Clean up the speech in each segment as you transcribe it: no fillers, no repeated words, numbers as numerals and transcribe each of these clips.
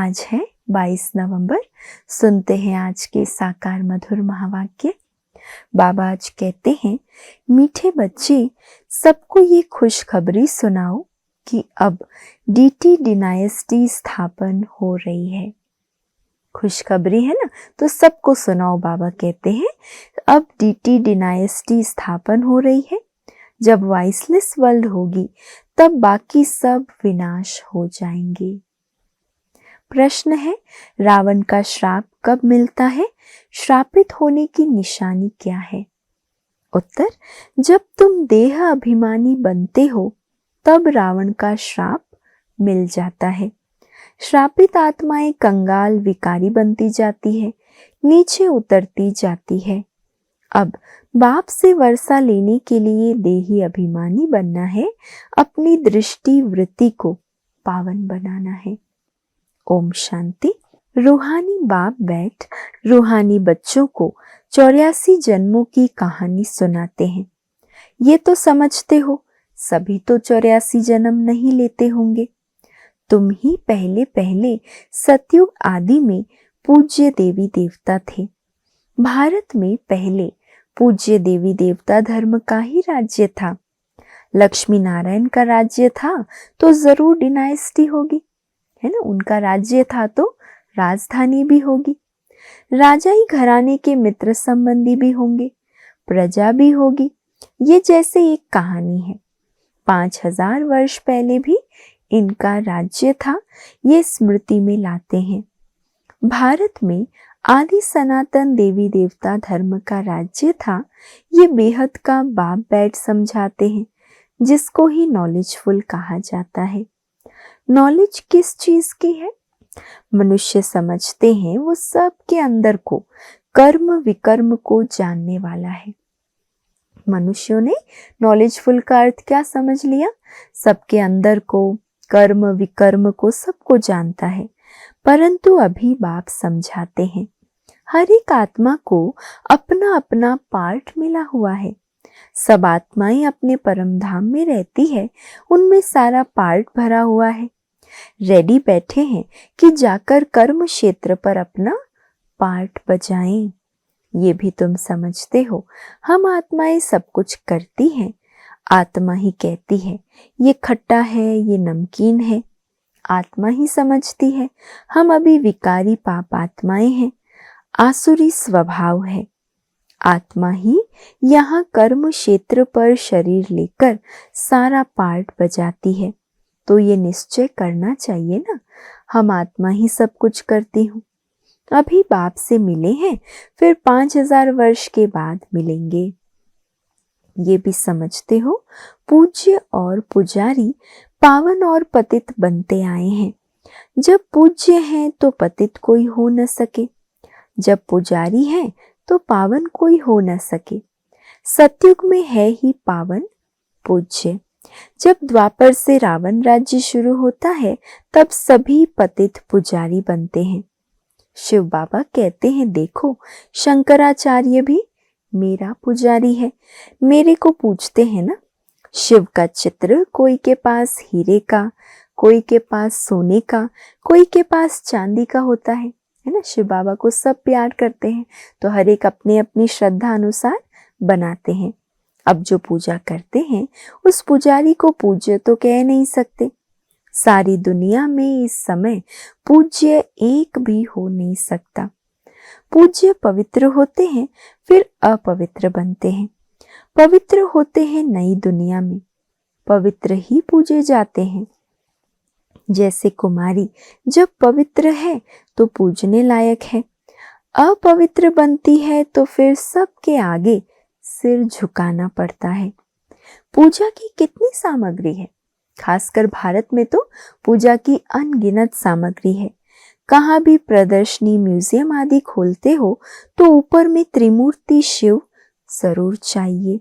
आज है 22 नवंबर। सुनते हैं आज के साकार मधुर महावाक्य। बाबा आज कहते हैं, मीठे बच्चे, सबको ये खुशखबरी सुनाओ कि अब डीटी डिनायस्टी स्थापन हो रही है। खुशखबरी है ना, तो सबको सुनाओ। बाबा कहते हैं अब डीटी डिनायस्टी स्थापन हो रही है। जब वाइसलेस वर्ल्ड होगी तब बाकी सब विनाश हो जाएंगे। प्रश्न है, रावण का श्राप कब मिलता है? श्रापित होने की निशानी क्या है? उत्तर, जब तुम देह अभिमानी बनते हो तब रावण का श्राप मिल जाता है। श्रापित आत्माएं कंगाल विकारी बनती जाती है, नीचे उतरती जाती है। अब बाप से वर्षा लेने के लिए देही अभिमानी बनना है, अपनी दृष्टि वृत्ति को पावन बनाना है। ओम शांति। रूहानी बाप बैठ रूहानी बच्चों को 84 जन्मों की कहानी सुनाते हैं। ये तो समझते हो सभी तो 84 जन्म नहीं लेते होंगे। तुम ही पहले पहले सतयुग आदि में पूज्य देवी देवता थे। भारत में पहले पूज्य देवी देवता धर्म का ही राज्य था। लक्ष्मी नारायण का राज्य था तो जरूर डिनाइस्टी होगी, है ना। उनका राज्य था तो राजधानी भी होगी। राजाई घराने के मित्र संबंधी भी होंगे, प्रजा भी होगी। ये जैसे एक कहानी है। 5000 वर्ष पहले भी इनका राज्य था, ये स्मृति में लाते हैं। भारत में आदि सनातन देवी देवता धर्म का राज्य था। ये बेहद का बाप बैठ समझाते हैं, जिसको ही नॉलेजफुल कहा जाता है। नॉलेज किस चीज की है? मनुष्य समझते हैं वो सबके अंदर को कर्म विकर्म को जानने वाला है। मनुष्यों ने नॉलेजफुल का अर्थ क्या समझ लिया? सबके अंदर को कर्म विकर्म को सबको जानता है। परंतु अभी बाप समझाते हैं, हर एक आत्मा को अपना अपना पार्ट मिला हुआ है। सब आत्माएं अपने परम धाम में रहती है, उनमें सारा पार्ट भरा हुआ है। रेडी बैठे हैं कि जाकर कर्म क्षेत्र पर अपना पार्ट बजाएं। ये भी तुम समझते हो, हम आत्माएं सब कुछ करती हैं। आत्मा ही कहती है ये खट्टा है, ये नमकीन है। आत्मा ही समझती है हम अभी विकारी पाप आत्माएं हैं, आसुरी स्वभाव है। आत्मा ही यहाँ कर्म क्षेत्र पर शरीर लेकर सारा पार्ट बजाती है। तो ये निश्चय करना चाहिए ना, हम आत्मा ही सब कुछ करती हूँ। अभी बाप से मिले हैं, फिर 5000 वर्ष के बाद मिलेंगे। ये भी समझते हो, पूज्य और पुजारी पावन और पतित बनते आए हैं। जब पूज्य हैं तो पतित कोई हो न सके, जब पुजारी हैं तो पावन कोई हो न सके। सतयुग में है ही पावन पूज्य। जब द्वापर से रावण राज्य शुरू होता है तब सभी पतित पुजारी बनते हैं। शिव बाबा कहते हैं, देखो शंकराचार्य भी मेरा पुजारी है। मेरे को पूछते हैं ना। शिव का चित्र कोई के पास हीरे का, कोई के पास सोने का, कोई के पास चांदी का होता है ना। शिव बाबा को सब प्यार करते हैं तो हर एक अपने अपनी श्रद्धा अनुसार बनाते हैं। अब जो पूजा करते हैं उस पुजारी को पूज्य तो कह नहीं सकते। सारी दुनिया में इस समय पूज्य एक भी हो नहीं सकता। पूज्य पवित्र होते हैं, फिर अपवित्र बनते हैं। पवित्र होते हैं नई दुनिया में, पवित्र ही पूजे जाते हैं। जैसे कुमारी जब पवित्र है तो पूजने लायक है, अपवित्र बनती है तो फिर सबके आगे सिर झुकाना पड़ता है। पूजा की कितनी सामग्री है, खासकर भारत में तो पूजा की अनगिनत सामग्री है। कहाँ भी प्रदर्शनी म्यूजियम आदि खोलते हो तो ऊपर में त्रिमूर्ति शिव जरूर चाहिए,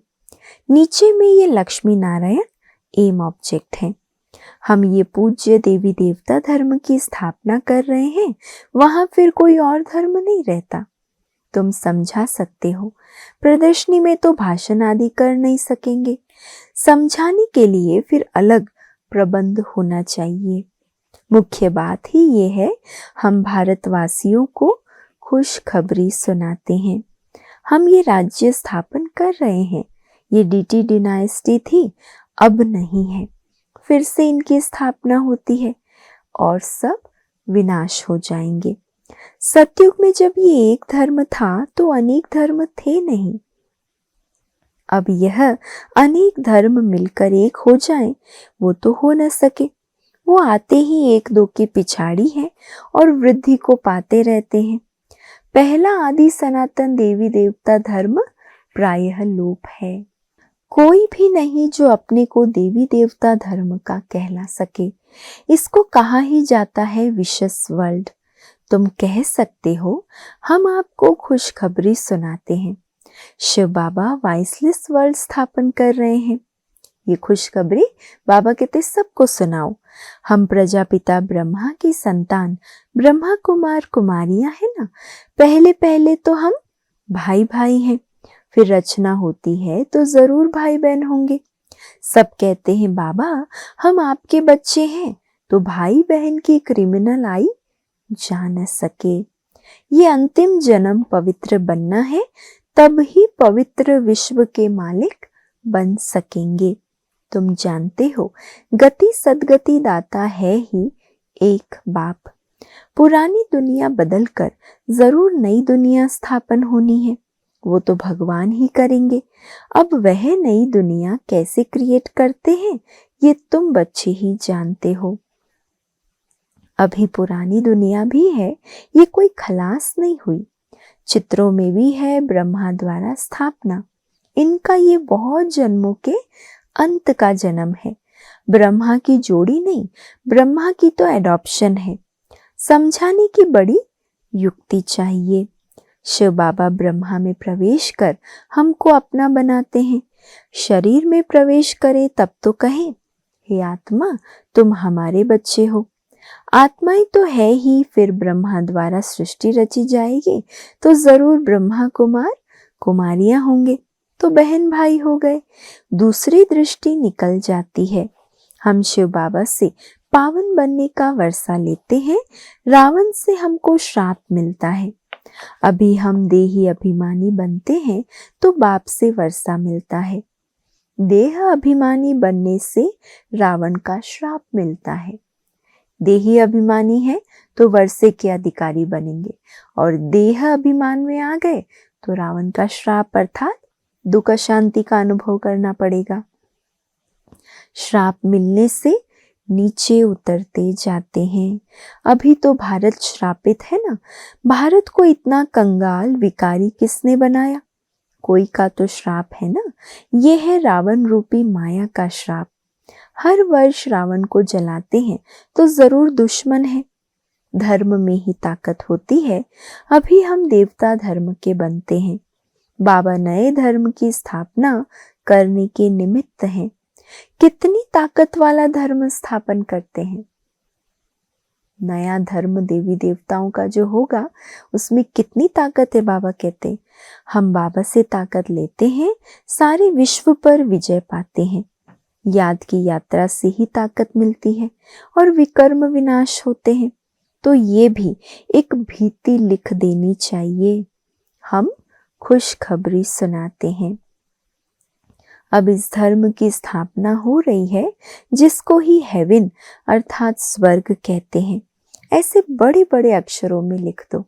नीचे में ये लक्ष्मी नारायण एम ऑब्जेक्ट है। हम ये पूज्य देवी देवता धर्म की स्थापना कर रहे हैं, वहां फिर कोई और धर्म नहीं रहता। तुम समझा सकते हो, प्रदर्शनी में तो भाषण आदि कर नहीं सकेंगे। समझाने के लिए फिर अलग प्रबंध होना चाहिए। मुख्य बात ही ये है, हम भारतवासियों को खुशखबरी सुनाते हैं। हम ये राज्य स्थापन कर रहे हैं। ये डीटी डिनाइस्टी थी, अब नहीं है। फिर से इनकी स्थापना होती है और सब विनाश हो जाएंगे। सतयुग में जब ये एक धर्म था तो अनेक धर्म थे नहीं। अब यह अनेक धर्म मिलकर एक हो जाएं, वो तो हो न सके। वो आते ही एक दो के पिछाड़ी हैं और वृद्धि को पाते रहते हैं। पहला आदि सनातन देवी देवता धर्म प्रायः लोप है। कोई भी नहीं जो अपने को देवी देवता धर्म का कहला सके। इसको कहा ही जाता है विशस वर्ल्ड। तुम कह सकते हो हम आपको खुशखबरी सुनाते हैं। शिव बाबा वाइसलेस वर्ल्ड स्थापन कर रहे हैं। ये खुशखबरी बाबा कहते सबको सुनाओ। हम प्रजापिता ब्रह्मा की संतान ब्रह्मा कुमार कुमारियां हैं ना। पहले पहले तो हम भाई भाई हैं, फिर रचना होती है तो जरूर भाई बहन होंगे। सब कहते हैं बाबा हम आपके बच्चे हैं, तो भाई बहन की क्रिमिनल आई जा न सके। ये अंतिम जन्म पवित्र बनना है, तब ही पवित्र विश्व के मालिक बन सकेंगे। तुम जानते हो गति सदगति दाता है ही एक बाप। पुरानी दुनिया बदलकर जरूर नई दुनिया स्थापन होनी है, वो तो भगवान ही करेंगे। अब वह नई दुनिया कैसे क्रिएट करते हैं ये तुम बच्चे ही जानते हो। अभी पुरानी दुनिया भी है, ये कोई खलास नहीं हुई। चित्रों में भी है ब्रह्मा द्वारा स्थापना। इनका ये बहुत जन्मों के अंत का जन्म है। ब्रह्मा की जोड़ी नहीं, ब्रह्मा की तो एडॉप्शन है। समझाने की बड़ी युक्ति चाहिए। शिव बाबा ब्रह्मा में प्रवेश कर हमको अपना बनाते हैं। शरीर में प्रवेश करे तब तो कहें हे आत्मा तुम हमारे बच्चे हो। आत्माएं तो है ही, फिर ब्रह्मा द्वारा सृष्टि रची जाएगी तो जरूर ब्रह्मा कुमार कुमारियां होंगे, तो बहन भाई हो गए। दूसरी दृष्टि निकल जाती है। हम शिव बाबा से पावन बनने का वर्षा लेते हैं, रावण से हमको श्राप मिलता है। अभी हम देही अभिमानी बनते हैं तो बाप से वर्षा मिलता है। देह अभिमानी बनने से रावण का श्राप मिलता है। देही अभिमानी है तो वर्षे के अधिकारी बनेंगे, और देह अभिमान में आ गए तो रावण का श्राप अर्थात दुख शांति का अनुभव करना पड़ेगा। श्राप मिलने से नीचे उतरते जाते हैं। अभी तो भारत श्रापित है ना। भारत को इतना कंगाल विकारी किसने बनाया? कोई का तो श्राप है ना। ये है रावण रूपी माया का श्राप। हर वर्ष रावण को जलाते हैं तो जरूर दुश्मन है। धर्म में ही ताकत होती है। अभी हम देवता धर्म के बनते हैं। बाबा नए धर्म की स्थापना करने के निमित्त हैं। कितनी ताकत वाला धर्म स्थापन करते हैं। नया धर्म देवी देवताओं का जो होगा उसमें कितनी ताकत है। बाबा कहते हम बाबा से ताकत लेते हैं, सारे विश्व पर विजय पाते हैं। याद की यात्रा से ही ताकत मिलती है और विकर्म विनाश होते हैं। तो ये भी एक भीति लिख देनी चाहिए। हम खुशखबरी सुनाते हैं। अब इस धर्म की स्थापना हो रही है, जिसको ही हेवन अर्थात स्वर्ग कहते हैं। ऐसे बड़े बड़े अक्षरों में लिख दो।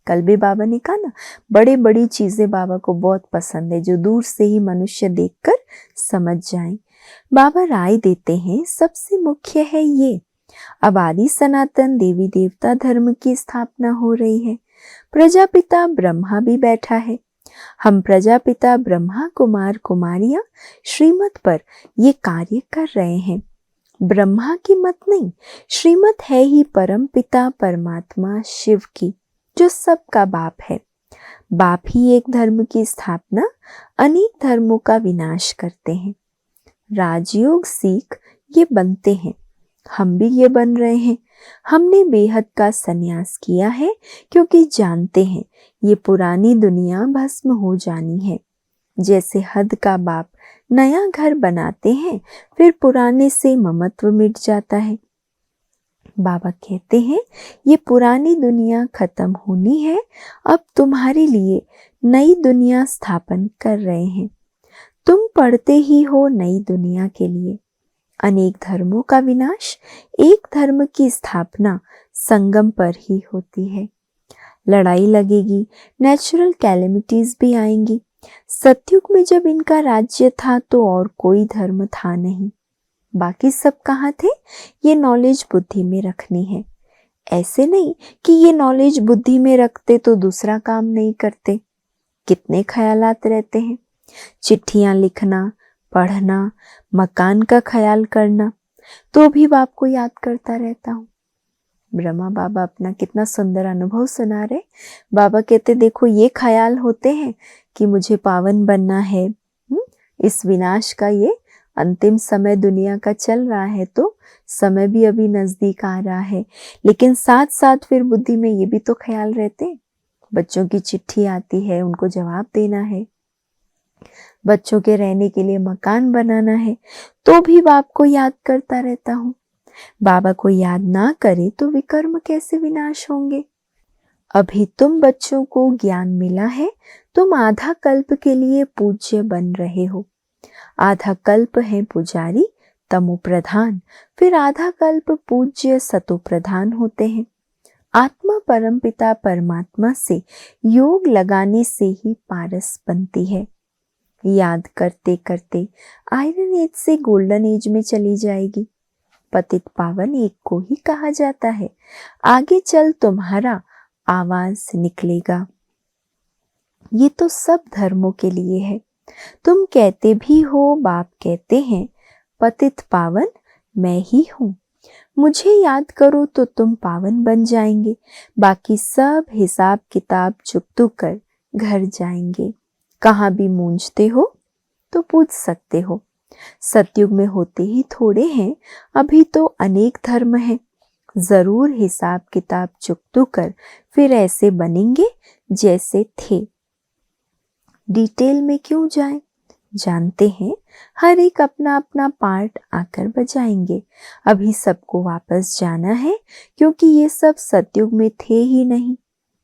कल भी बाबा ने कहा ना, बड़े बड़ी चीजें बाबा को बहुत पसंद है, जो दूर से ही मनुष्य देखकर समझ जाएं। बाबा राय देते हैं सबसे मुख्य है ये, अब आदि सनातन देवी देवता धर्म की स्थापना हो रही है। प्रजापिता ब्रह्मा भी बैठा है। हम प्रजापिता ब्रह्मा कुमार कुमारियां श्रीमत पर ये कार्य कर रहे हैं। ब्रह्मा की मत नहीं, श्रीमत है ही परम पिता परमात्मा शिव की, जो सबका बाप है। बाप ही एक धर्म की स्थापना, अनेक धर्मों का विनाश करते हैं। राजयोग सीख ये बनते हैं, हम भी ये बन रहे हैं। हमने बेहद का संन्यास किया है, क्योंकि जानते हैं ये पुरानी दुनिया भस्म हो जानी है। जैसे हद का बाप नया घर बनाते हैं, फिर पुराने से ममत्व मिट जाता है। बाबा कहते हैं ये पुरानी दुनिया खत्म होनी है, अब तुम्हारे लिए नई दुनिया स्थापन कर रहे हैं। तुम पढ़ते ही हो नई दुनिया के लिए। अनेक धर्मों का विनाश, एक धर्म की स्थापना संगम पर ही होती है। लड़ाई लगेगी, नेचुरल कैलेमिटीज भी आएंगी। सतयुग में जब इनका राज्य था तो और कोई धर्म था नहीं। बाकी सब कहाँ थे? ये नॉलेज बुद्धि में रखनी है। ऐसे नहीं कि ये नॉलेज बुद्धि में रखते तो दूसरा काम नहीं करते। कितने ख्यालात रहते हैं, चिट्ठियां लिखना, पढ़ना, मकान का ख्याल करना, तो भी बाप को याद करता रहता हूँ। ब्रह्मा बाबा अपना कितना सुंदर अनुभव सुना रहे। बाबा कहते देखो ये ख्याल होते हैं कि मुझे पावन बनना है। इस विनाश का ये अंतिम समय दुनिया का चल रहा है, तो समय भी अभी नजदीक आ रहा है। लेकिन साथ साथ फिर बुद्धि में ये भी तो ख्याल रहते, बच्चों की चिट्ठी आती है, उनको जवाब देना है, बच्चों के रहने के लिए मकान बनाना है, तो भी बाप को याद करता रहता हूँ। बाबा को याद ना करे तो विकर्म कैसे विनाश होंगे? अभी तुम बच्चों को ज्ञान मिला है, तुम आधा कल्प के लिए पूज्य बन रहे हो। आधा कल्प है पुजारी तमो प्रधान, फिर आधा कल्प पूज्य सतो प्रधान होते हैं। आत्मा परमपिता परमात्मा से योग लगाने से ही पारस बनती है। याद करते करते आयरन एज से गोल्डन एज में चली जाएगी। पतित पावन एक को ही कहा जाता है। आगे चल तुम्हारा आवाज निकलेगा। ये तो सब धर्मों के लिए है। तुम कहते भी हो, बाप कहते हैं पतित पावन मैं ही हूँ। मुझे याद करो तो तुम पावन बन जाएंगे। बाकी सब हिसाब किताब चुकतू कर घर जाएंगे। कहाँ भी मूंझते हो तो पूछ सकते हो। सतयुग में होते ही थोड़े हैं, अभी तो अनेक धर्म हैं। जरूर हिसाब किताब चुकतू कर फिर ऐसे बनेंगे जैसे थे। डिटेल में क्यों जाएं? जानते हैं हर एक अपना अपना पार्ट आकर बजाएंगे। अभी सबको वापस जाना है, क्योंकि ये सब सतयुग में थे ही नहीं।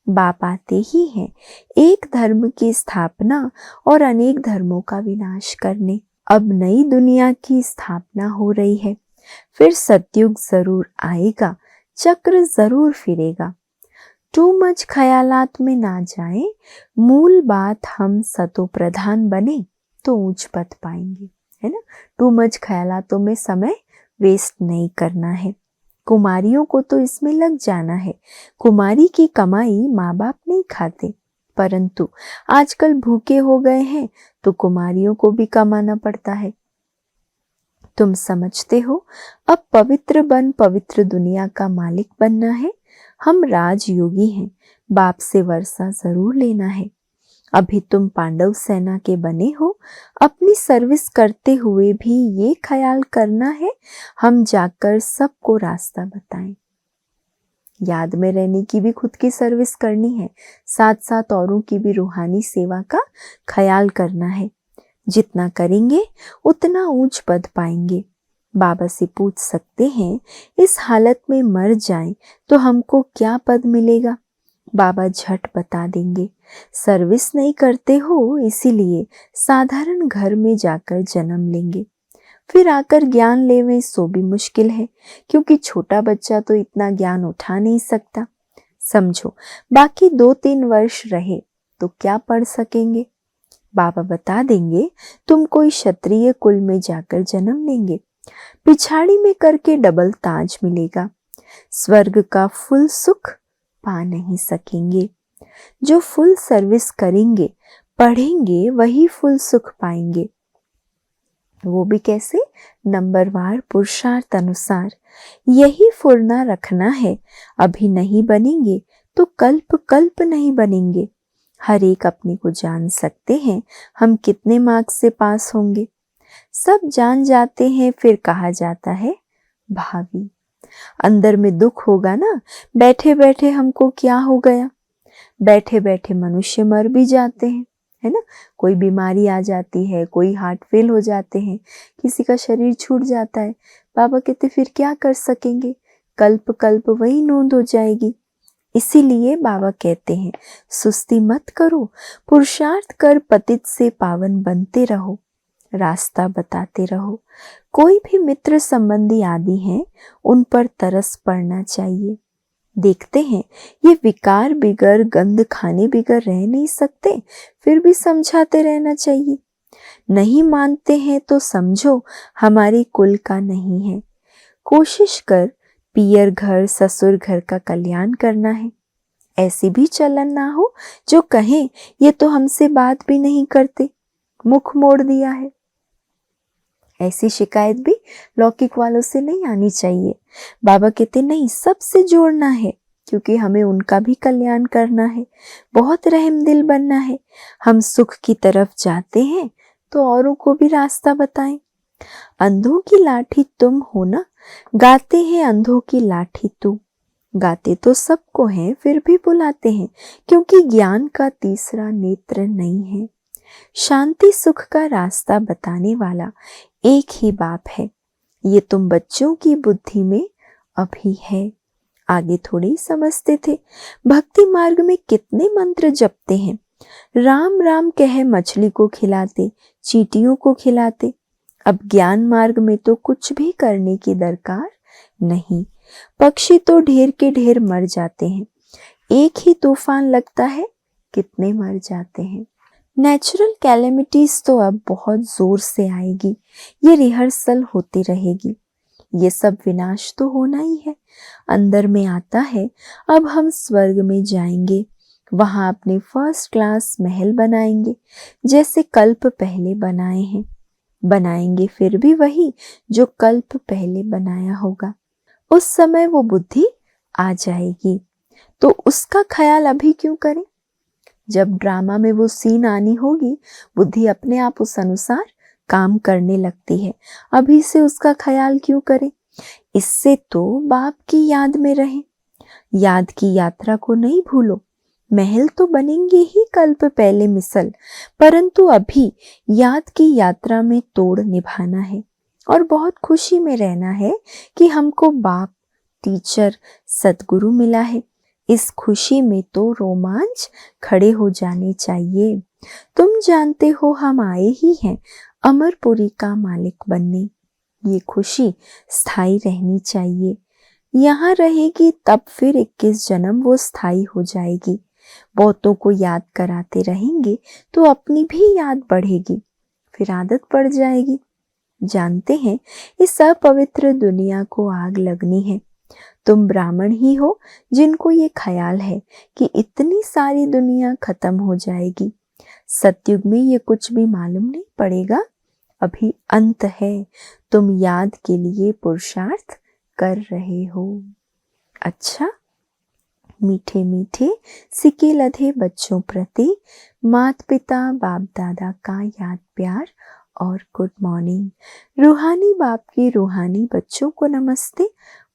बाप आते ही हैं एक धर्म की स्थापना और अनेक धर्मों का विनाश करने। अब नई दुनिया की स्थापना हो रही है, फिर सतयुग जरूर आएगा, चक्र जरूर फिरेगा। टू मच ख्यालात में ना जाएं, मूल बात हम सतो प्रधान बने तो ऊंच पद पाएंगे, है ना। टू मच ख्यालातों में समय वेस्ट नहीं करना है। कुमारियों को तो इसमें लग जाना है। कुमारी की कमाई माँ बाप नहीं खाते, परंतु आजकल भूखे हो गए हैं तो कुमारियों को भी कमाना पड़ता है। तुम समझते हो अब पवित्र बन पवित्र दुनिया का मालिक बनना है। हम राजयोगी हैं, बाप से वर्षा जरूर लेना है। अभी तुम पांडव सेना के बने हो, अपनी सर्विस करते हुए भी ये ख्याल करना है हम जाकर सबको रास्ता बताएं। याद में रहने की भी खुद की सर्विस करनी है, साथ साथ औरों की भी रूहानी सेवा का ख्याल करना है। जितना करेंगे उतना ऊंच पद पाएंगे। बाबा से पूछ सकते हैं इस हालत में मर जाएं तो हमको क्या पद मिलेगा? बाबा झट बता देंगे, सर्विस नहीं करते हो इसीलिए साधारण घर में जाकर जन्म लेंगे, फिर आकर ज्ञान लेवे सो भी मुश्किल है, क्योंकि छोटा बच्चा तो इतना ज्ञान उठा नहीं सकता। समझो बाकी 2-3 वर्ष रहे तो क्या पढ़ सकेंगे? बाबा बता देंगे तुम कोई क्षत्रिय कुल में जाकर जन्म लेंगे, पिछाड़ी में करके डबल ताज मिलेगा। स्वर्ग का फुल सुख पा नहीं सकेंगे। जो फुल सर्विस करेंगे पढ़ेंगे वही फुल सुख पाएंगे। वो भी कैसे? नंबरवार पुरुषार्थ अनुसार। यही फुर्ना रखना है। अभी नहीं बनेंगे तो कल्प कल्प नहीं बनेंगे। हर एक अपने को जान सकते हैं हम कितने मार्क्स से पास होंगे। सब जान जाते हैं, फिर कहा जाता है भावी। अंदर में दुख होगा ना, बैठे बैठे हमको क्या हो गया। बैठे बैठे मनुष्य मर भी जाते हैं, है ना। कोई बीमारी आ जाती है, कोई हार्ट फेल हो जाते हैं, किसी का शरीर छूट जाता है। बाबा कहते फिर क्या कर सकेंगे? कल्प कल्प वही नोंद हो जाएगी। इसीलिए बाबा कहते हैं, सुस्ती मत करो, पुरुषार्थ कर पतित से पावन बनते रहो, रास्ता बताते रहो। कोई भी मित्र संबंधी आदि हैं, उन पर तरस पड़ना चाहिए। देखते हैं ये विकार बिगर, गंध खाने बिगर रह नहीं सकते, फिर भी समझाते रहना चाहिए। नहीं मानते हैं तो समझो हमारे कुल का नहीं है। कोशिश कर पियर घर ससुर घर का कल्याण करना है। ऐसी भी चलन ना हो जो कहें ये तो हमसे बात भी नहीं करते, मुख मोड़ दिया है। ऐसी शिकायत भी लौकिक वालों से नहीं आनी चाहिए। बाबा कहते नहीं, सबसे जोड़ना है, क्योंकि हमें उनका भी कल्याण करना है, बहुत रहम दिल बनना है। हम सुख की तरफ जाते हैं तो औरों को भी रास्ता बताएं। अंधों की लाठी तुम हो ना, गाते हैं अंधों की लाठी तू। गाते तो सबको हैं, फिर भी बुलाते हैं, क्योंकि ज्ञान का तीसरा नेत्र नहीं है। शांति सुख का रास्ता बताने वाला एक ही बाप है। ये तुम बच्चों की बुद्धि में अभी है, आगे थोड़ी समझते थे। भक्ति मार्ग में कितने मंत्र जपते हैं, राम राम कह मछली को खिलाते, चींटियों को खिलाते। अब ज्ञान मार्ग में तो कुछ भी करने की दरकार नहीं। पक्षी तो ढेर के ढेर मर जाते हैं, एक ही तूफान लगता है कितने मर जाते हैं। नेचुरल कैलेमिटीज तो अब बहुत जोर से आएगी, ये रिहर्सल होती रहेगी। ये सब विनाश तो होना ही है। अंदर में आता है, अब हम स्वर्ग में जाएंगे, वहां अपने फर्स्ट क्लास महल बनाएंगे, जैसे कल्प पहले बनाए हैं। बनाएंगे फिर भी वही जो कल्प पहले बनाया होगा। उस समय वो बुद्धि आ जाएगी, तो उसका ख्याल अभी क्यों करें? जब ड्रामा में वो सीन आनी होगी, बुद्धि अपने आप उस अनुसार काम करने लगती है। अभी से उसका ख्याल क्यों करें? इससे तो बाप की याद में रहें। याद की यात्रा को नहीं भूलो। महल तो बनेंगे ही कल्प पहले मिसल, परंतु अभी याद की यात्रा में तोड़ निभाना है और बहुत खुशी में रहना है कि हमको बाप, टीचर, सद्गुरु मिला है। इस खुशी में तो रोमांच खड़े हो जाने चाहिए। तुम जानते हो हम आए ही हैं अमरपुरी का मालिक बनने। ये खुशी स्थायी रहनी चाहिए। यहाँ रहेगी तब फिर 21 जन्म वो स्थायी हो जाएगी। बहुतों को याद कराते रहेंगे तो अपनी भी याद बढ़ेगी, फिर आदत पड़ जाएगी। जानते हैं इस अपवित्र दुनिया को आग लगनी है। तुम ब्राह्मण ही हो जिनको ये ख्याल है कि इतनी सारी दुनिया खत्म हो जाएगी। सतयुग में ये कुछ भी मालूम नहीं पड़ेगा, अभी अंत है। तुम याद के लिए पुरुषार्थ कर रहे हो। अच्छा, मीठे मीठे सिके लधे बच्चों प्रति माता पिता बाप दादा का याद प्यार और गुड मॉर्निंग। रूहानी बाप की रूहानी बच्चों को नमस्ते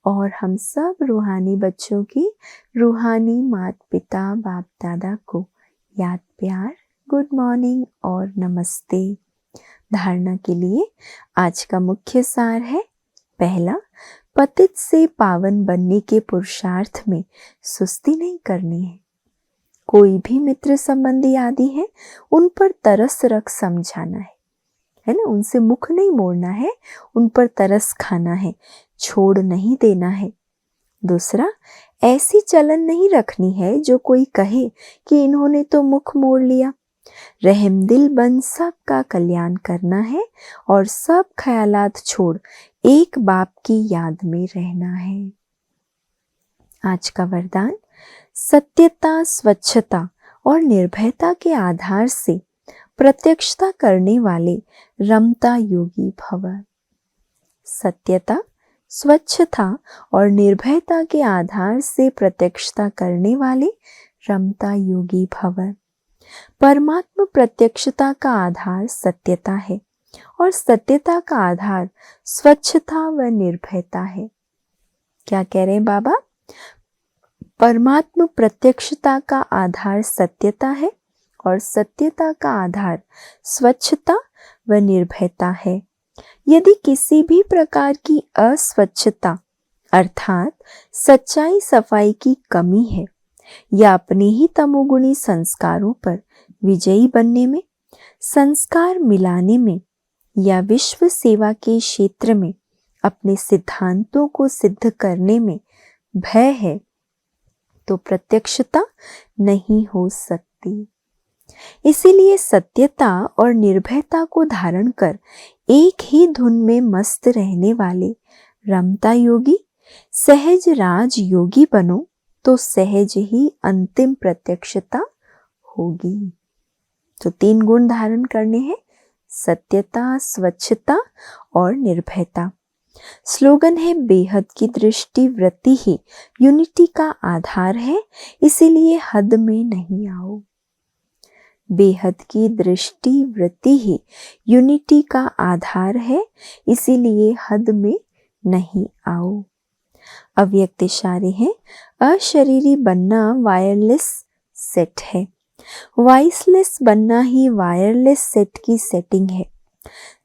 और हम सब रूहानी बच्चों की रूहानी माता पिता बाप दादा को याद प्यार, गुड मॉर्निंग और नमस्ते। धारणा के लिए आज का मुख्य सार है, पहला, पतित से पावन बनने के पुरुषार्थ में सुस्ती नहीं करनी है। कोई भी मित्र संबंधी आदि है, उन पर तरस रख समझाना है ना, उनसे मुख नहीं मोड़ना है, उन पर तरस खाना है, छोड़ नहीं देना है। दूसरा, ऐसी चलन नहीं रखनी है जो कोई कहे कि इन्होंने तो मुख मोड़ लिया। रहमदिल बन सबका कल्याण करना है और सब ख्यालात छोड़ एक बाप की याद में रहना है। आज का वरदान, सत्यता, स्वच्छता और निर्भयता के आधार से प्रत्यक्षता करने वाले रमता योगी भव। सत्यता, स्वच्छता और निर्भयता के आधार से प्रत्यक्षता करने वाले रमता योगी भव। परमात्मा प्रत्यक्षता का आधार सत्यता है और सत्यता का आधार स्वच्छता व निर्भयता है। क्या कह रहे हैं बाबा? परमात्मा प्रत्यक्षता का आधार सत्यता है और सत्यता का आधार स्वच्छता व निर्भयता है। यदि किसी भी प्रकार की अस्वच्छता अर्थात सच्चाई सफाई की कमी है या अपने ही तमोगुणी संस्कारों पर विजयी बनने में, संस्कार मिलाने में या विश्व सेवा के क्षेत्र में अपने सिद्धांतों को सिद्ध करने में भय है, तो प्रत्यक्षता नहीं हो सकती। इसीलिए सत्यता और निर्भयता को धारण कर एक ही धुन में मस्त रहने वाले रमता योगी, सहज राज योगी बनो तो सहज ही अंतिम प्रत्यक्षता होगी। तो 3 गुण धारण करने हैं, सत्यता, स्वच्छता और निर्भयता। स्लोगन है, बेहद की दृष्टि वृत्ति ही यूनिटी का आधार है, इसीलिए हद में नहीं आओ। बेहद की दृष्टि वृत्ति ही यूनिटी का आधार है, इसीलिए हद में नहीं आओ। अव्यक्त इशारे हैं, अशरीरी बनना वायरलेस सेट है, वॉइसलेस बनना ही वायरलेस सेट की सेटिंग है।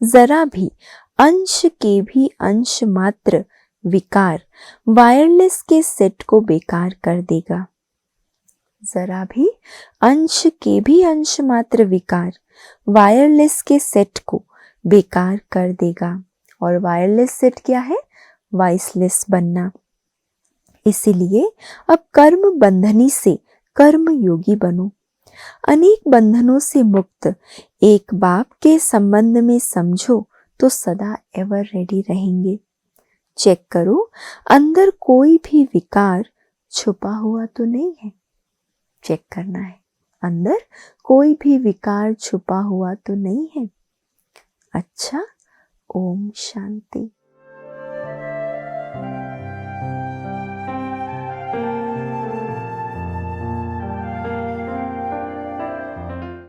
जरा भी अंश के भी अंश मात्र विकार वायरलेस के सेट को बेकार कर देगा। जरा भी अंश के भी अंश मात्र विकार वायरलेस के सेट को बेकार कर देगा। और वायरलेस सेट क्या है? वॉइसलेस बनना। इसीलिए अब कर्म बंधनी से कर्म योगी बनो। अनेक बंधनों से मुक्त एक बाप के संबंध में समझो तो सदा एवर रेडी रहेंगे। चेक करो अंदर कोई भी विकार छुपा हुआ तो नहीं है। चेक करना है, अंदर कोई भी विकार छुपा हुआ तो नहीं है। अच्छा, ओम शांति।